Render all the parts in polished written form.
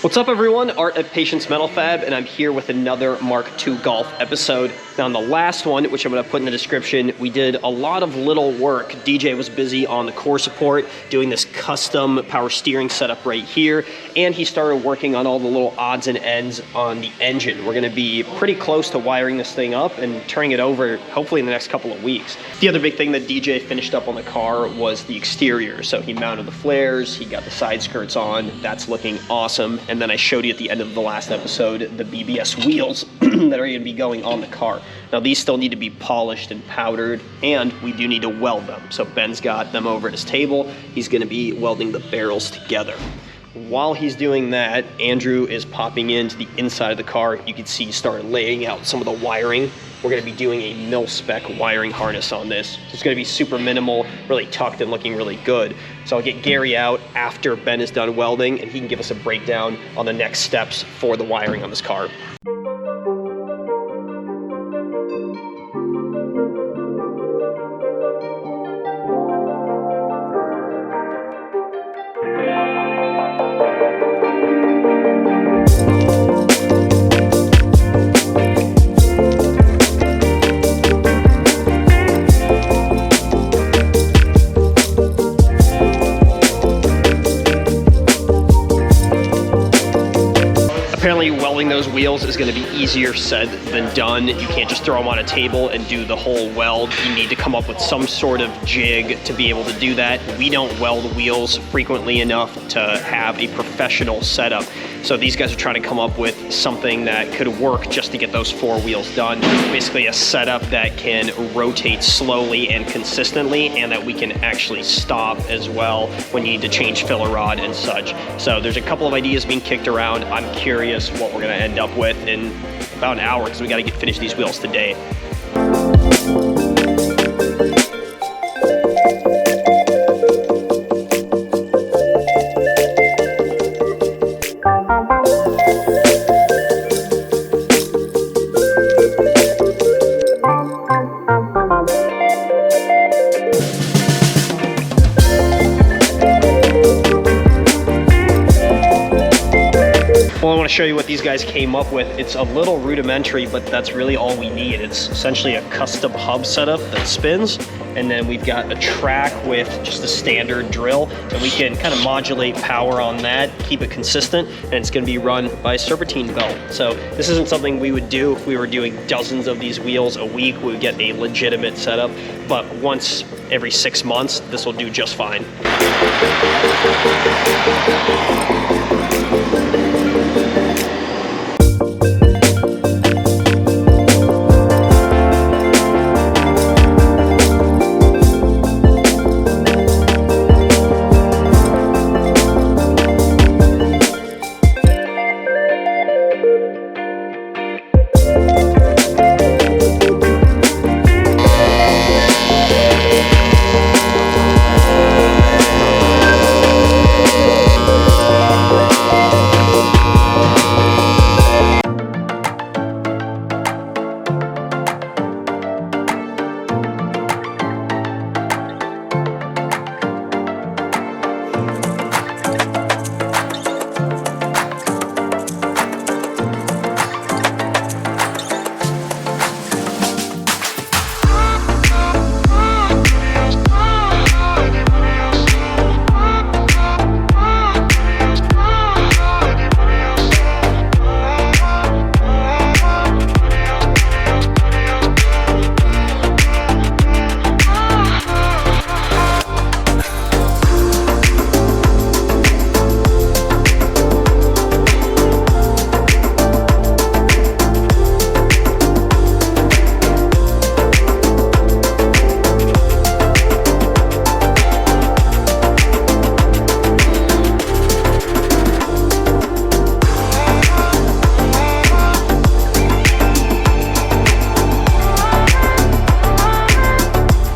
What's up everyone, Art at Patience Metal Fab, and I'm here with another Mark II Golf episode. Now in the last one, which I'm going to put in the description, we did a lot of little work. DJ was busy on the core support, doing this custom power steering setup right here, and he started working on all the little odds and ends on the engine. We're going to be pretty close to wiring this thing up and turning it over hopefully in the next couple of weeks. The other big thing that DJ finished up on the car was the exterior. So he mounted the flares, he got the side skirts on, that's looking awesome. And then I showed you at the end of the last episode the BBS wheels that are going to be going on the car. Now these still need to be polished and powdered, and we do need to weld them. So Ben's got them over at his table. He's going to be welding the barrels together. While he's doing that, Andrew is popping into the inside of the car. You can see he started laying out some of the wiring. We're going to be doing a mil-spec wiring harness on this. It's going to be super minimal, really tucked and looking really good. So I'll get Gary out after Ben is done welding, and he can give us a breakdown on the next steps for the wiring on this car. Apparently welding those wheels is going to be easier said than done. You can't just throw them on a table and do the whole weld. You need to come up with some sort of jig to be able to do that. We don't weld wheels frequently enough to have a professional setup. So these guys are trying to come up with something that could work just to get those four wheels done. Basically a setup that can rotate slowly and consistently, and that we can actually stop as well when you need to change filler rod and such. So there's a couple of ideas being kicked around. I'm curious what we're going to end up with in about an hour, because we got to finish these wheels today. Well, I want to show you what these guys came up with. It's a little rudimentary, but that's really all we need. It's essentially a custom hub setup that spins, and then we've got a track with just a standard drill, and we can kind of modulate power on that, keep it consistent, and it's going to be run by a serpentine belt. So this isn't something we would do if we were doing dozens of these wheels a week. We would get a legitimate setup, but once every 6 months, this will do just fine.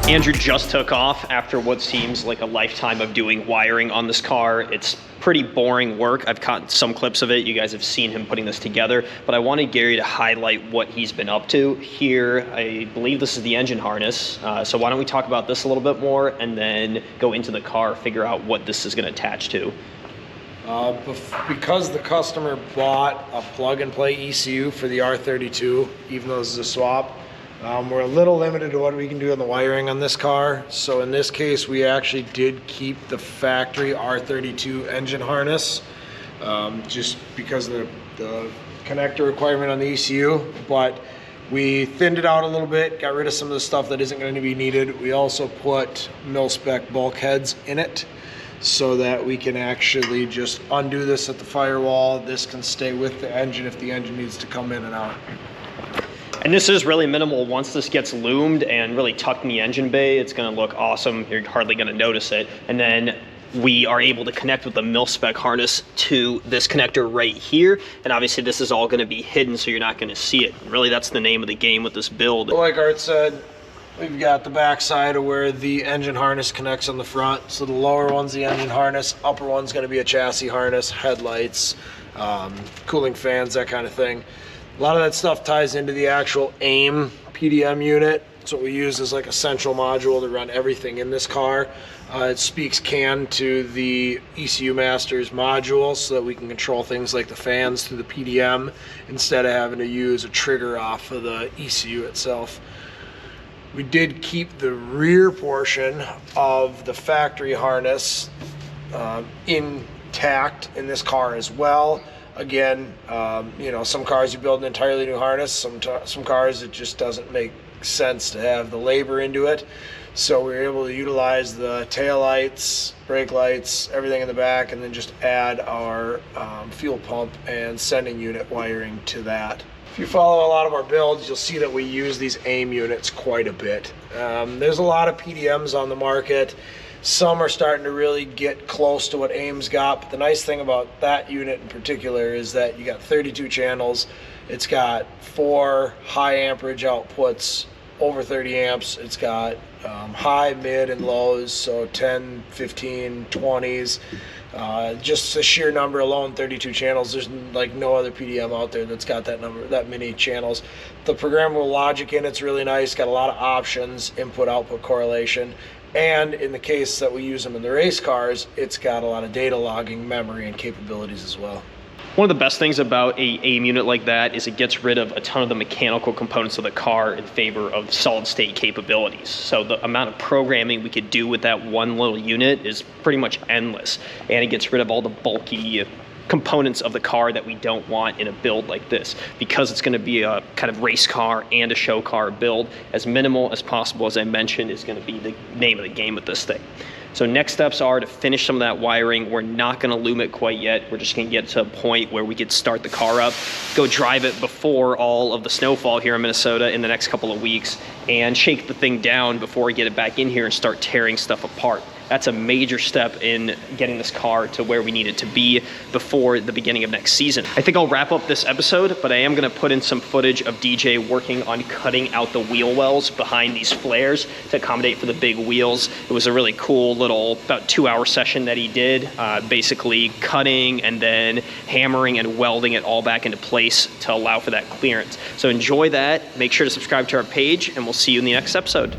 Andrew just took off after what seems like a lifetime of doing wiring on this car. It's pretty boring work. I've caught some clips of it. You guys have seen him putting this together, but I wanted Gary to highlight what he's been up to. Here, I believe this is the engine harness. So why don't we talk about this a little bit more and then go into the car, figure out what this is going to attach to. Because the customer bought a plug-and-play ECU for the R32, even though this is a swap, we're a little limited to what we can do on the wiring on this car. So in this case, we actually did keep the factory R32 engine harness, just because of the connector requirement on the ECU, but we thinned it out a little bit, got rid of some of the stuff that isn't going to be needed. We also put mil-spec bulkheads in it so that we can actually just undo this at the firewall. This can stay with the engine if the engine needs to come in and out. And this is really minimal. Once this gets loomed and really tucked in the engine bay, it's going to look awesome. You're hardly going to notice it. And then we are able to connect with the mil-spec harness to this connector right here. And obviously this is all going to be hidden, so you're not going to see it. Really, that's the name of the game with this build. Like Art said, we've got the back side of where the engine harness connects on the front. So the lower one's the engine harness, upper one's going to be a chassis harness, headlights, cooling fans, that kind of thing. A lot of that stuff ties into the actual AIM PDM unit. It's what we use as like a central module to run everything in this car. It speaks CAN to the ECU Masters module so that we can control things like the fans through the PDM instead of having to use a trigger off of the ECU itself. We did keep the rear portion of the factory harness intact in this car as well. Again, you know, some cars you build an entirely new harness, some cars it just doesn't make sense to have the labor into it. So we were able to utilize the tail lights, brake lights, everything in the back, and then just add our fuel pump and sending unit wiring to that. If you follow a lot of our builds, you'll see that we use these AIM units quite a bit. There's a lot of PDMs on the market. Some are starting to really get close to what AIM's got, but the nice thing about that unit in particular is that you got 32 channels. It's got 4 high amperage outputs, over 30 amps. It's got high, mid, and lows, so 10, 15, 20s. Just the sheer number alone, 32 channels. There's like no other PDM out there that's got that number, that many channels. The programmable logic in it's really nice. Got a lot of options, input-output correlation. And in the case that we use them in the race cars, it's got a lot of data logging, memory, and capabilities as well. One of the best things about a AIM unit like that is it gets rid of a ton of the mechanical components of the car in favor of solid state capabilities. So the amount of programming we could do with that one little unit is pretty much endless. And it gets rid of all the bulky components of the car that we don't want in a build like this. Because it's going to be a kind of race car and a show car build, as minimal as possible, as I mentioned, is going to be the name of the game with this thing. So next steps are to finish some of that wiring. We're not going to loom it quite yet. We're just going to get to a point where we could start the car up, go drive it before all of the snowfall here in Minnesota in the next couple of weeks, and shake the thing down before we get it back in here and start tearing stuff apart. That's a major step in getting this car to where we need it to be before the beginning of next season. I think I'll wrap up this episode, but I am gonna put in some footage of DJ working on cutting out the wheel wells behind these flares to accommodate for the big wheels. It was a really cool little, about 2-hour session that he did, basically cutting and then hammering and welding it all back into place to allow for that clearance. So enjoy that, make sure to subscribe to our page, and we'll see you in the next episode.